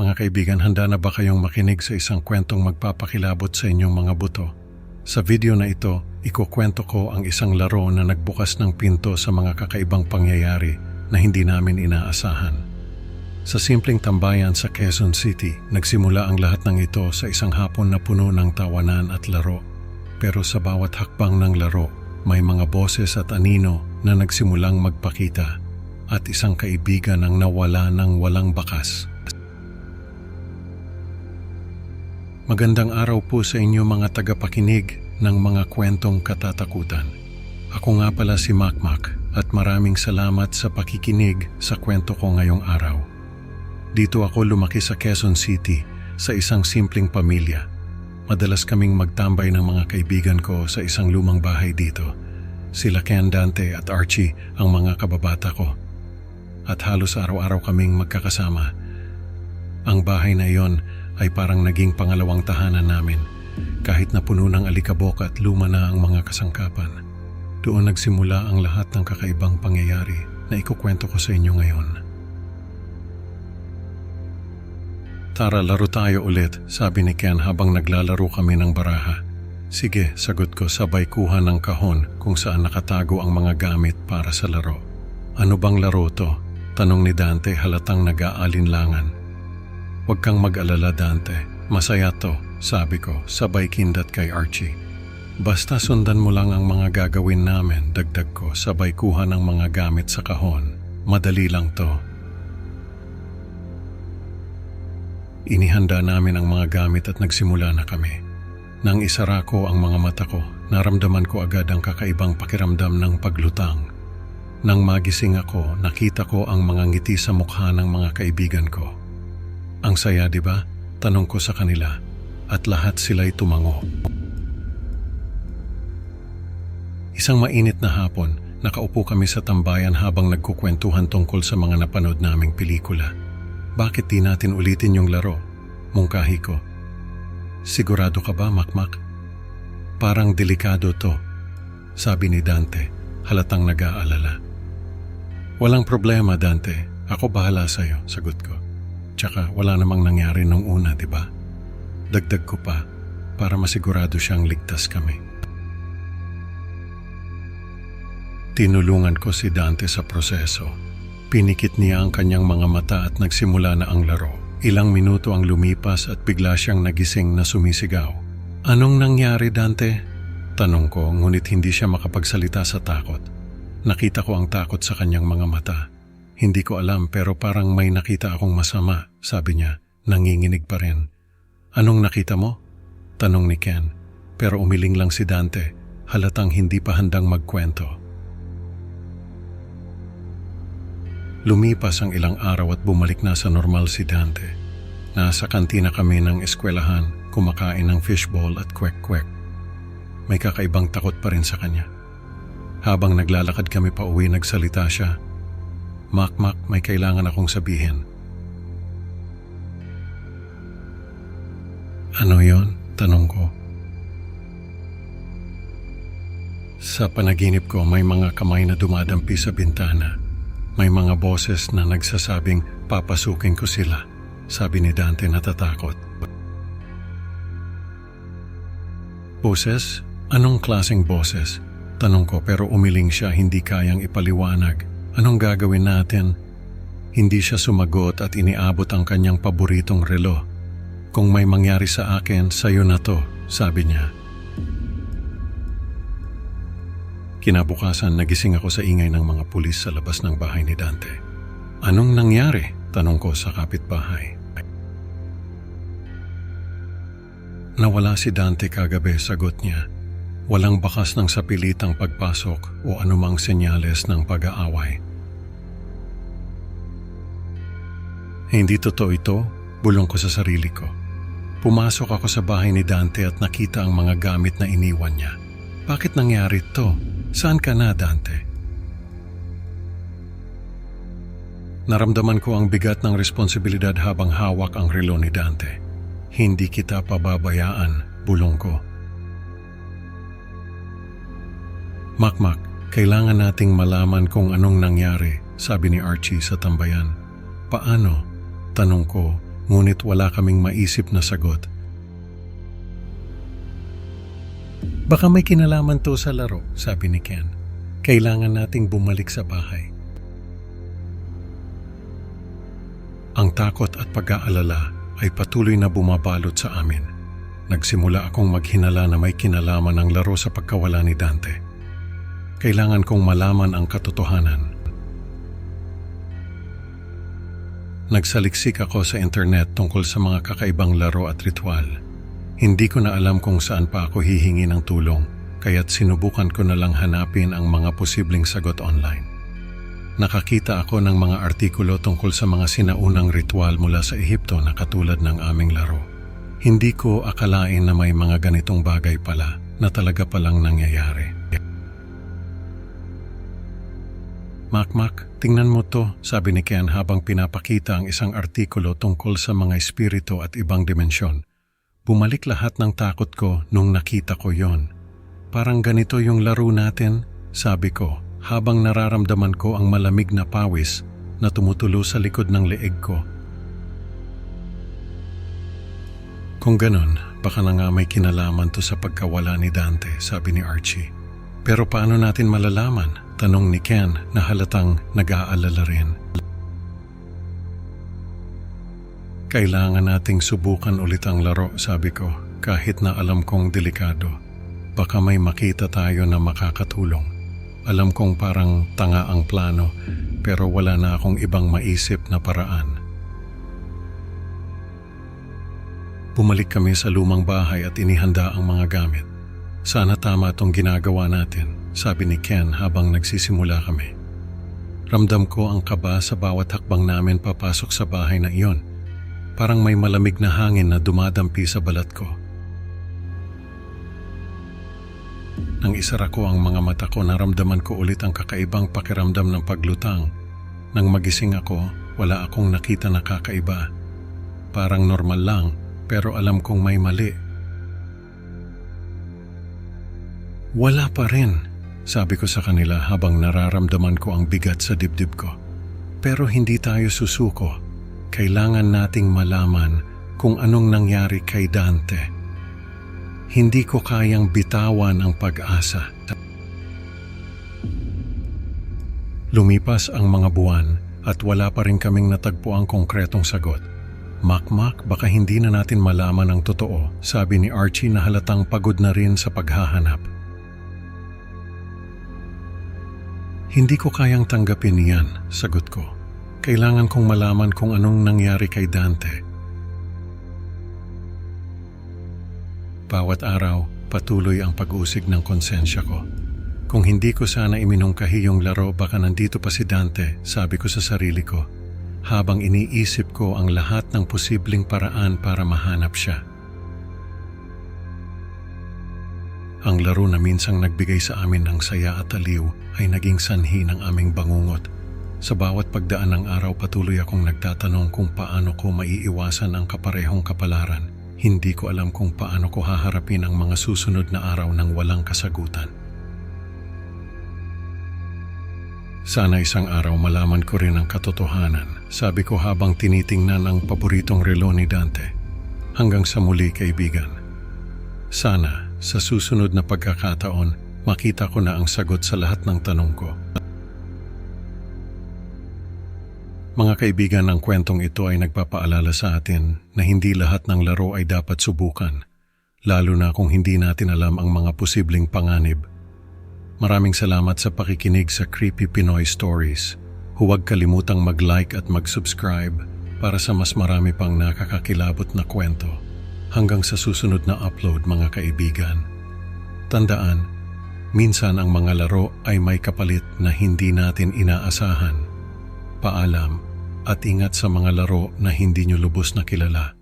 Mga kaibigan, handa na ba kayong makinig sa isang kwentong magpapakilabot sa inyong mga buto? Sa video na ito, ikukwento ko ang isang laro na nagbukas ng pinto sa mga kakaibang pangyayari na hindi namin inaasahan. Sa simpleng tambayan sa Quezon City, nagsimula ang lahat ng ito sa isang hapon na puno ng tawanan at laro. Pero sa bawat hakbang ng laro, may mga boses at anino na nagsimulang magpakita at isang kaibigan ang nawala ng walang bakas. Magandang araw po sa inyo mga tagapakinig ng mga kwentong katatakutan. Ako nga pala si Makmak at maraming salamat sa pakikinig sa kwento ko ngayong araw. Dito ako lumaki sa Quezon City sa isang simpleng pamilya. Madalas kaming magtambay ng mga kaibigan ko sa isang lumang bahay dito. Sila Ken, Dante at Archie ang mga kababata ko. At halos araw-araw kaming magkakasama. Ang bahay na iyon ay parang naging pangalawang tahanan namin kahit na puno ng alikabok at luma na ang mga kasangkapan. Doon nagsimula ang lahat ng kakaibang pangyayari na ikukwento ko sa inyo ngayon. Tara, laro tayo ulit, sabi ni Ken habang naglalaro kami ng baraha. Sige, sagot ko sabay kuha ng kahon kung saan nakatago ang mga gamit para sa laro. Ano bang laro to? Tanong ni Dante halatang nag-aalinlangan. Huwag kang mag-alala, Dante. Masaya to, sabi ko, sabay kindat kay Archie. Basta sundan mo lang ang mga gagawin namin, dagdag ko, sabay kuha ng mga gamit sa kahon. Madali lang to. Inihanda namin ang mga gamit at nagsimula na kami. Nang isara ko ang mga mata ko, naramdaman ko agad ang kakaibang pakiramdam ng paglutang. Nang magising ako, nakita ko ang mga ngiti sa mukha ng mga kaibigan ko. Ang saya, di ba? Tanong ko sa kanila at lahat sila'y tumango. Isang mainit na hapon, nakaupo kami sa tambayan habang nagkukwentuhan tungkol sa mga napanood naming pelikula. Bakit di natin ulitin yung laro? Mungkahi ko. Sigurado ka ba, Makmak? Parang delikado to, sabi ni Dante, halatang nag-aalala. Walang problema, Dante. Ako bahala sa'yo, sagot ko. Tsaka wala namang nangyari nung una, di ba? Dagdag ko pa para masigurado siyang ligtas kami. Tinulungan ko si Dante sa proseso. Pinikit niya ang kanyang mga mata at nagsimula na ang laro. Ilang minuto ang lumipas at bigla siyang nagising na sumisigaw. Anong nangyari, Dante? Tanong ko, ngunit hindi siya makapagsalita sa takot. Nakita ko ang takot sa kanyang mga mata. Hindi ko alam pero parang may nakita akong masama, sabi niya, nanginginig pa rin. Anong nakita mo? Tanong ni Ken, pero umiling lang si Dante, halatang hindi pa handang magkwento. Lumipas ang ilang araw at bumalik na sa normal si Dante. Nasa kantina kami ng eskwelahan, kumakain ng fishball at kwek-kwek. May kakaibang takot pa rin sa kanya. Habang naglalakad kami pa uwi, nagsalita siya. Makmak, may kailangan akong sabihin. Ano yon? Tanong ko. Sa panaginip ko, may mga kamay na dumadampi sa bintana. May mga boses na nagsasabing papasukin ko sila, sabi ni Dante natatakot. Boses? Anong klaseng boses? Tanong ko pero umiling siya, hindi kayang ipaliwanag. Anong gagawin natin? Hindi siya sumagot at iniabot ang kanyang paboritong relo. Kung may mangyari sa akin, sayo na to, sabi niya. Kinabukasan, nagising ako sa ingay ng mga pulis sa labas ng bahay ni Dante. Anong nangyari? Tanong ko sa kapitbahay. Nawala si Dante kagabi, sagot niya. Walang bakas ng sapilitang pagpasok o anumang senyales ng pag-aaway. Hindi totoo ito, bulong ko sa sarili ko. Pumasok ako sa bahay ni Dante at nakita ang mga gamit na iniwan niya. Bakit nangyari ito? Saan ka na, Dante? Naramdaman ko ang bigat ng responsibilidad habang hawak ang relo ni Dante. Hindi kita pababayaan, bulong ko. Makmak, kailangan nating malaman kung anong nangyari, sabi ni Archie sa tambayan. Paano? Tanong ko, ngunit wala kaming maisip na sagot. Baka may kinalaman to sa laro, sabi ni Ken. Kailangan nating bumalik sa bahay. Ang takot at pag-aalala ay patuloy na bumabalot sa amin. Nagsimula akong maghinala na may kinalaman ang laro sa pagkawala ni Dante. Kailangan kong malaman ang katotohanan. Nagsaliksik ako sa internet tungkol sa mga kakaibang laro at ritual. Hindi ko na alam kung saan pa ako hihingi ng tulong, kaya't sinubukan ko na lang hanapin ang mga posibleng sagot online. Nakakita ako ng mga artikulo tungkol sa mga sinaunang ritual mula sa Ehipto na katulad ng aming laro. Hindi ko akalain na may mga ganitong bagay pala na talaga palang nangyayari. Makmak, tingnan mo to, sabi ni Ken habang pinapakita ang isang artikulo tungkol sa mga espiritu at ibang dimensyon. Bumalik lahat ng takot ko nung nakita ko yon. Parang ganito yung laro natin, sabi ko, habang nararamdaman ko ang malamig na pawis na tumutulo sa likod ng leeg ko. Kung ganon, baka na nga may kinalaman to sa pagkawala ni Dante, sabi ni Archie. Pero paano natin malalaman? Tanong ni Ken na halatang nag-aalala rin. Kailangan nating subukan ulit ang laro, sabi ko, kahit na alam kong delikado. Baka may makita tayo na makakatulong. Alam kong parang tanga ang plano, pero wala na akong ibang maisip na paraan. Bumalik kami sa lumang bahay at inihanda ang mga gamit. Sana tama itong ginagawa natin, sabi ni Ken habang nagsisimula kami. Ramdam ko ang kaba sa bawat hakbang namin papasok sa bahay na iyon. Parang may malamig na hangin na dumadampi sa balat ko. Nang isara ko ang mga mata ko, naramdaman ko ulit ang kakaibang pakiramdam ng paglutang. Nang magising ako, wala akong nakita na kakaiba. Parang normal lang, pero alam kong may mali. Wala pa rin, sabi ko sa kanila habang nararamdaman ko ang bigat sa dibdib ko. Pero hindi tayo susuko. Kailangan nating malaman kung anong nangyari kay Dante. Hindi ko kayang bitawan ang pag-asa. Lumipas ang mga buwan at wala pa rin kaming natagpo ang konkretong sagot. Makmak, baka hindi na natin malaman ang totoo, sabi ni Archie na halatang pagod na rin sa paghahanap. Hindi ko kayang tanggapin yan, sagot ko. Kailangan kong malaman kung anong nangyari kay Dante. Bawat araw, patuloy ang pag-usig ng konsensya ko. Kung hindi ko sana iminungkahi yung laro, baka nandito pa si Dante, sabi ko sa sarili ko, habang iniisip ko ang lahat ng posibleng paraan para mahanap siya. Ang laro na minsang nagbigay sa amin ng saya at aliw ay naging sanhi ng aming bangungot. Sa bawat pagdaan ng araw, patuloy akong nagtatanong kung paano ko maiiwasan ang kaparehong kapalaran. Hindi ko alam kung paano ko haharapin ang mga susunod na araw ng walang kasagutan. Sana isang araw malaman ko rin ang katotohanan, sabi ko habang tinitingnan ang paboritong relo ni Dante. Hanggang sa muli, kaibigan. Sana sa susunod na pagkakataon, makita ko na ang sagot sa lahat ng tanong ko. Mga kaibigan, ang kwentong ito ay nagpapaalala sa atin na hindi lahat ng laro ay dapat subukan, lalo na kung hindi natin alam ang mga posibleng panganib. Maraming salamat sa pakikinig sa Creepy Pinoy Stories. Huwag kalimutang mag-like at mag-subscribe para sa mas marami pang nakakakilabot na kwento. Hanggang sa susunod na upload, mga kaibigan. Tandaan, minsan ang mga laro ay may kapalit na hindi natin inaasahan. Paalam at ingat sa mga laro na hindi nyo lubos na kilala.